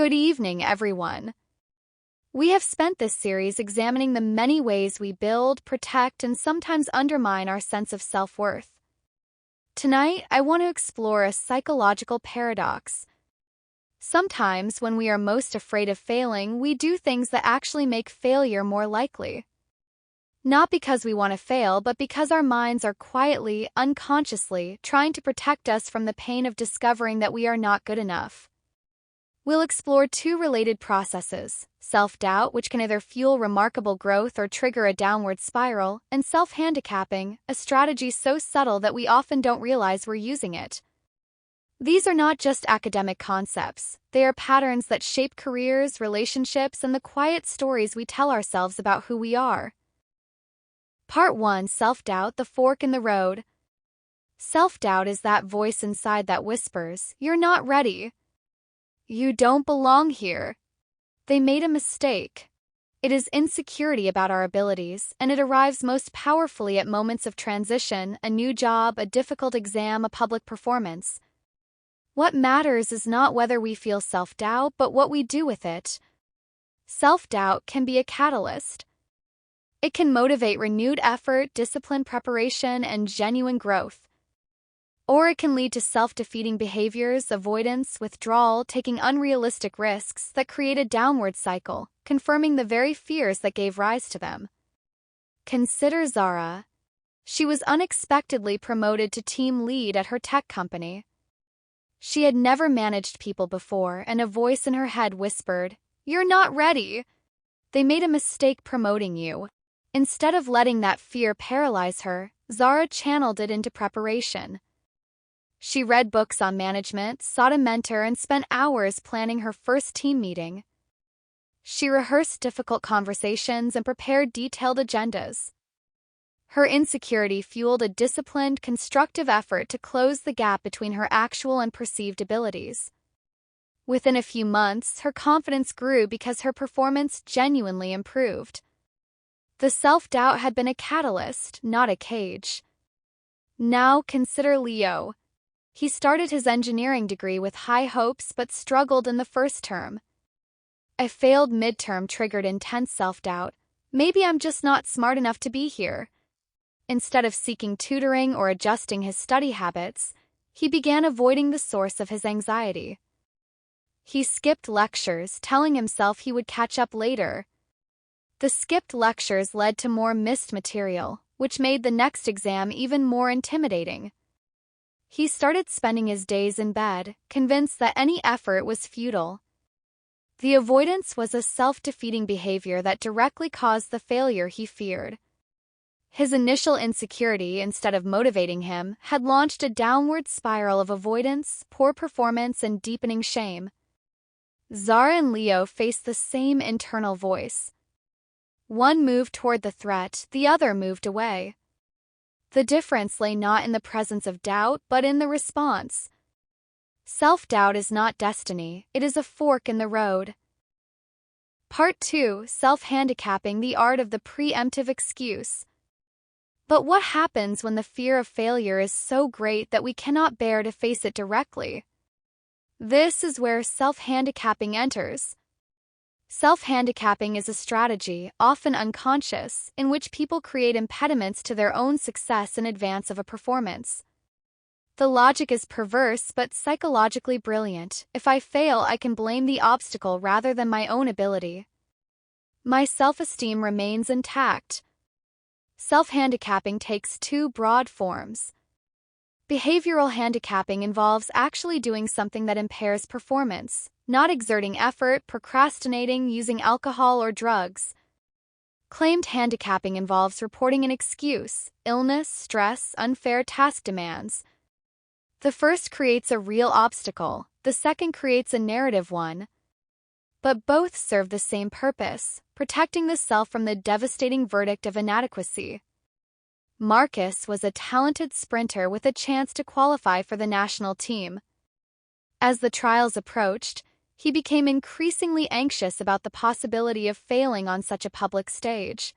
Good evening, everyone. We have spent this series examining the many ways we build, protect, and sometimes undermine our sense of self-worth. Tonight, I want to explore a psychological paradox. Sometimes, when we are most afraid of failing, we do things that actually make failure more likely. Not because we want to fail, but because our minds are quietly, unconsciously, trying to protect us from the pain of discovering that we are not good enough. We'll explore two related processes: self-doubt, which can either fuel remarkable growth or trigger a downward spiral, and self-handicapping, a strategy so subtle that we often don't realize we're using it. These are not just academic concepts. They are patterns that shape careers, relationships, and the quiet stories we tell ourselves about who we are. Part 1: Self-doubt, the fork in the road. Self-doubt is that voice inside that whispers, "You're not ready. You don't belong here. They made a mistake." It is insecurity about our abilities, and it arrives most powerfully at moments of transition: a new job, a difficult exam, a public performance. What matters is not whether we feel self-doubt, but what we do with it. Self-doubt can be a catalyst. It can motivate renewed effort, disciplined preparation, and genuine growth. Or it can lead to self-defeating behaviors, avoidance, withdrawal, taking unrealistic risks that create a downward cycle, confirming the very fears that gave rise to them. Consider Zara. She was unexpectedly promoted to team lead at her tech company. She had never managed people before, and a voice in her head whispered, "You're not ready. They made a mistake promoting you." Instead of letting that fear paralyze her, Zara channeled it into preparation. She read books on management, sought a mentor, and spent hours planning her first team meeting. She rehearsed difficult conversations and prepared detailed agendas. Her insecurity fueled a disciplined, constructive effort to close the gap between her actual and perceived abilities. Within a few months, her confidence grew because her performance genuinely improved. The self-doubt had been a catalyst, not a cage. Now consider Leo. He started his engineering degree with high hopes but struggled in the first term. A failed midterm triggered intense self-doubt. Maybe I'm just not smart enough to be here. Instead of seeking tutoring or adjusting his study habits, he began avoiding the source of his anxiety. He skipped lectures, telling himself he would catch up later. The skipped lectures led to more missed material, which made the next exam even more intimidating. He started spending his days in bed, convinced that any effort was futile. The avoidance was a self-defeating behavior that directly caused the failure he feared. His initial insecurity, instead of motivating him, had launched a downward spiral of avoidance, poor performance, and deepening shame. Zara and Leo faced the same internal voice. One moved toward the threat, the other moved away. The difference lay not in the presence of doubt, but in the response. Self-doubt is not destiny, it is a fork in the road. Part 2: Self-Handicapping, the art of the preemptive excuse. But what happens when the fear of failure is so great that we cannot bear to face it directly? This is where self-handicapping enters. Self-handicapping is a strategy, often unconscious, in which people create impediments to their own success in advance of a performance. The logic is perverse but psychologically brilliant. If I fail, I can blame the obstacle rather than my own ability. My self-esteem remains intact. Self-handicapping takes two broad forms. Behavioral handicapping involves actually doing something that impairs performance, not exerting effort, procrastinating, using alcohol or drugs. Claimed handicapping involves reporting an excuse: illness, stress, unfair task demands. The first creates a real obstacle, the second creates a narrative one. But both serve the same purpose: protecting the self from the devastating verdict of inadequacy. Marcus was a talented sprinter with a chance to qualify for the national team. As the trials approached, he became increasingly anxious about the possibility of failing on such a public stage.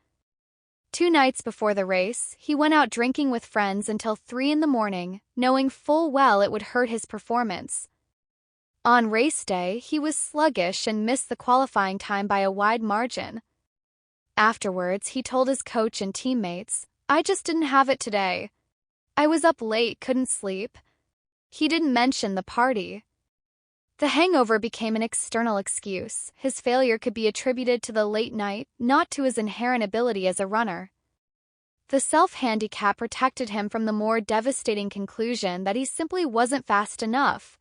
2 nights before the race, he went out drinking with friends until 3 in the morning, knowing full well it would hurt his performance. On race day, he was sluggish and missed the qualifying time by a wide margin. Afterwards, he told his coach and teammates, "I just didn't have it today. I was up late, couldn't sleep." He didn't mention the party. The hangover became an external excuse. His failure could be attributed to the late night, not to his inherent ability as a runner. The self-handicap protected him from the more devastating conclusion that he simply wasn't fast enough.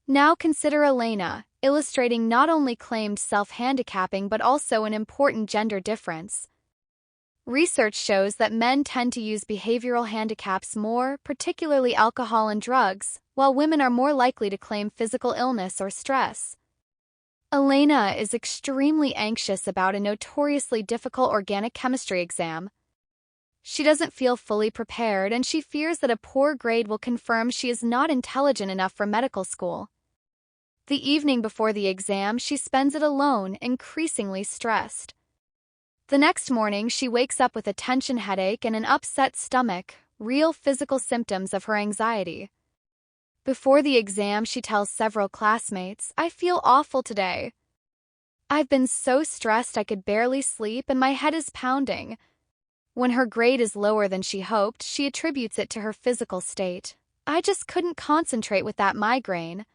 Now consider Elena, illustrating not only claimed self-handicapping but also an important gender difference. Research shows that men tend to use behavioral handicaps more, particularly alcohol and drugs, while women are more likely to claim physical illness or stress. Elena is extremely anxious about a notoriously difficult organic chemistry exam. She doesn't feel fully prepared, and she fears that a poor grade will confirm she is not intelligent enough for medical school. The evening before the exam, she spends it alone, increasingly stressed. The next morning, she wakes up with a tension headache and an upset stomach, real physical symptoms of her anxiety. Before the exam, she tells several classmates, "I feel awful today. I've been so stressed I could barely sleep and my head is pounding." When her grade is lower than she hoped, she attributes it to her physical state. "I just couldn't concentrate with that migraine.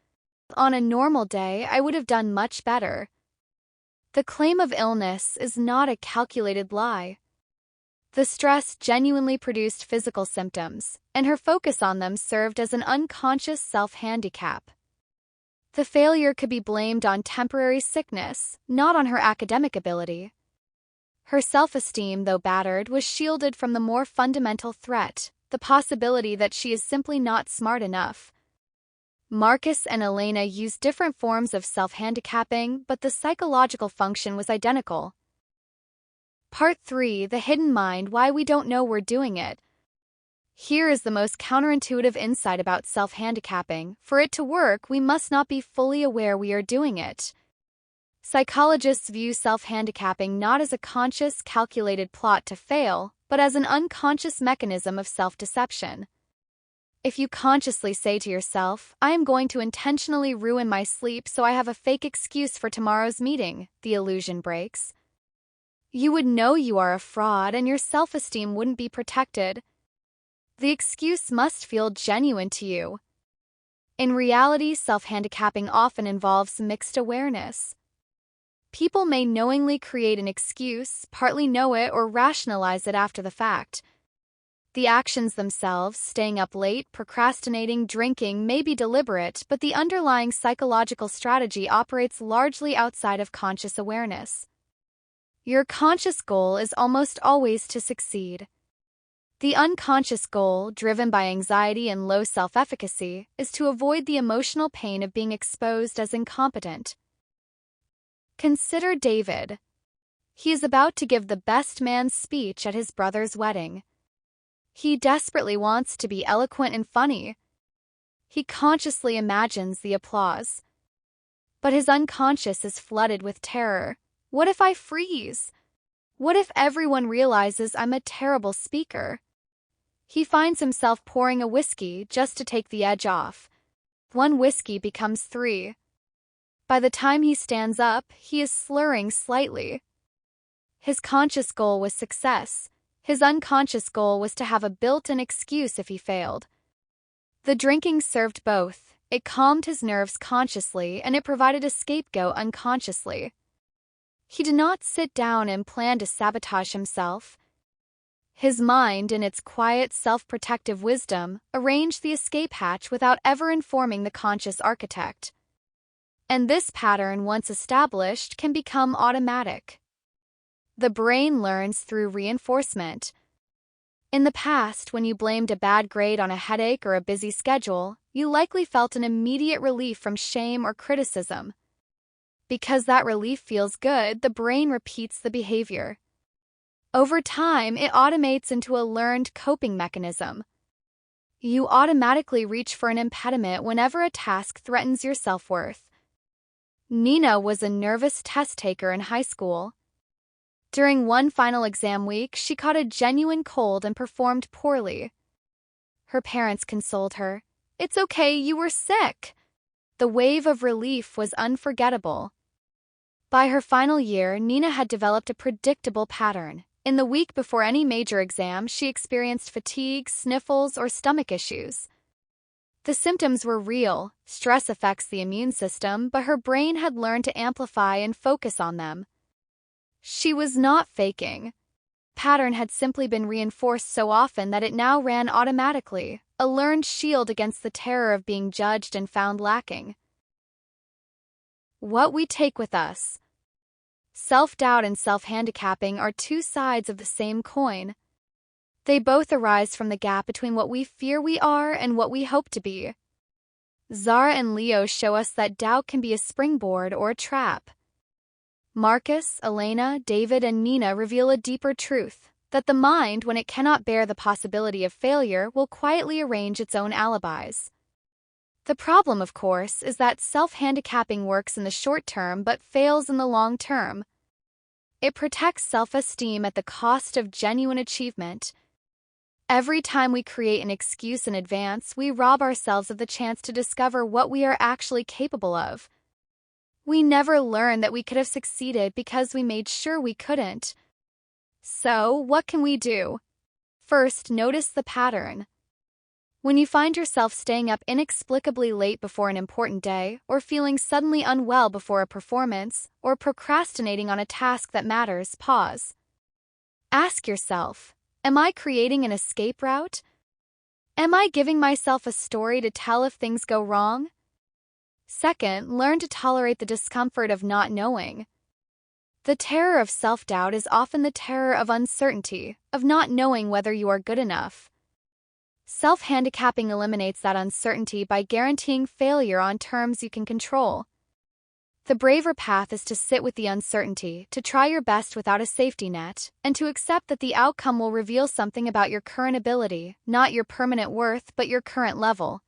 On a normal day, I would have done much better." The claim of illness is not a calculated lie. The stress genuinely produced physical symptoms, and her focus on them served as an unconscious self-handicap. The failure could be blamed on temporary sickness, not on her academic ability. Her self-esteem, though battered, was shielded from the more fundamental threat, the possibility that she is simply not smart enough. Marcus and Elena used different forms of self-handicapping, but the psychological function was identical. Part 3: The Hidden Mind: Why We Don't Know We're Doing It. Here is the most counterintuitive insight about self-handicapping. For it to work, we must not be fully aware we are doing it. Psychologists view self-handicapping not as a conscious, calculated plot to fail, but as an unconscious mechanism of self-deception. If you consciously say to yourself, "I am going to intentionally ruin my sleep so I have a fake excuse for tomorrow's meeting," the illusion breaks. You would know you are a fraud and your self-esteem wouldn't be protected. The excuse must feel genuine to you. In reality, self-handicapping often involves mixed awareness. People may knowingly create an excuse, partly know it, or rationalize it after the fact. The actions themselves, staying up late, procrastinating, drinking, may be deliberate, but the underlying psychological strategy operates largely outside of conscious awareness. Your conscious goal is almost always to succeed. The unconscious goal, driven by anxiety and low self-efficacy, is to avoid the emotional pain of being exposed as incompetent. Consider David. He is about to give the best man's speech at his brother's wedding. He desperately wants to be eloquent and funny. He consciously imagines the applause. But his unconscious is flooded with terror. What if I freeze? What if everyone realizes I'm a terrible speaker? He finds himself pouring a whiskey just to take the edge off. One whiskey becomes 3. By the time he stands up, he is slurring slightly. His conscious goal was success. His unconscious goal was to have a built-in excuse if he failed. The drinking served both. It calmed his nerves consciously, and it provided a scapegoat unconsciously. He did not sit down and plan to sabotage himself. His mind, in its quiet, self-protective wisdom, arranged the escape hatch without ever informing the conscious architect. And this pattern, once established, can become automatic. The brain learns through reinforcement. In the past, when you blamed a bad grade on a headache or a busy schedule, you likely felt an immediate relief from shame or criticism. Because that relief feels good, the brain repeats the behavior. Over time, it automates into a learned coping mechanism. You automatically reach for an impediment whenever a task threatens your self-worth. Nina was a nervous test taker in high school. During one final exam week, she caught a genuine cold and performed poorly. Her parents consoled her. "It's okay, you were sick." the wave of relief was unforgettable. By her final year, Nina had developed a predictable pattern. In the week before any major exam, she experienced fatigue, sniffles, or stomach issues. The symptoms were real. Stress affects the immune system, but her brain had learned to amplify and focus on them. She was not faking. Pattern had simply been reinforced so often that it now ran automatically, a learned shield against the terror of being judged and found lacking. What we take with us. Self-doubt and self-handicapping are two sides of the same coin. They both arise from the gap between what we fear we are and what we hope to be. Zara and Leo show us that doubt can be a springboard or a trap. Marcus, Elena, David, and Nina reveal a deeper truth, that the mind, when it cannot bear the possibility of failure, will quietly arrange its own alibis. The problem, of course, is that self-handicapping works in the short term but fails in the long term. It protects self-esteem at the cost of genuine achievement. Every time we create an excuse in advance, we rob ourselves of the chance to discover what we are actually capable of. We never learn that we could have succeeded because we made sure we couldn't. So, what can we do? First, notice the pattern. When you find yourself staying up inexplicably late before an important day, or feeling suddenly unwell before a performance, or procrastinating on a task that matters, pause. Ask yourself, am I creating an escape route? Am I giving myself a story to tell if things go wrong? Second, learn to tolerate the discomfort of not knowing. The terror of self-doubt is often the terror of uncertainty, of not knowing whether you are good enough. Self-handicapping eliminates that uncertainty by guaranteeing failure on terms you can control. The braver path is to sit with the uncertainty, to try your best without a safety net, and to accept that the outcome will reveal something about your current ability, not your permanent worth but your current level.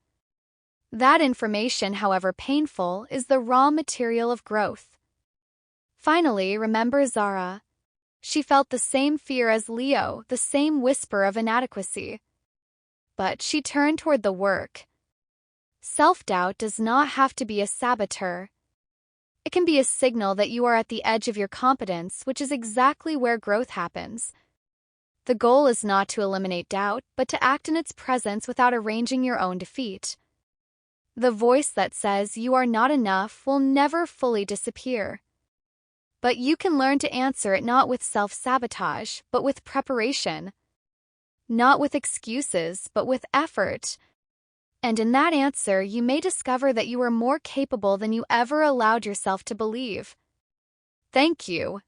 That information, however painful, is the raw material of growth. Finally, remember Zara. She felt the same fear as Leo, the same whisper of inadequacy. But she turned toward the work. Self-doubt does not have to be a saboteur. It can be a signal that you are at the edge of your competence, which is exactly where growth happens. The goal is not to eliminate doubt, but to act in its presence without arranging your own defeat. The voice that says you are not enough will never fully disappear. But you can learn to answer it not with self-sabotage, but with preparation. Not with excuses, but with effort. And in that answer, you may discover that you are more capable than you ever allowed yourself to believe. Thank you.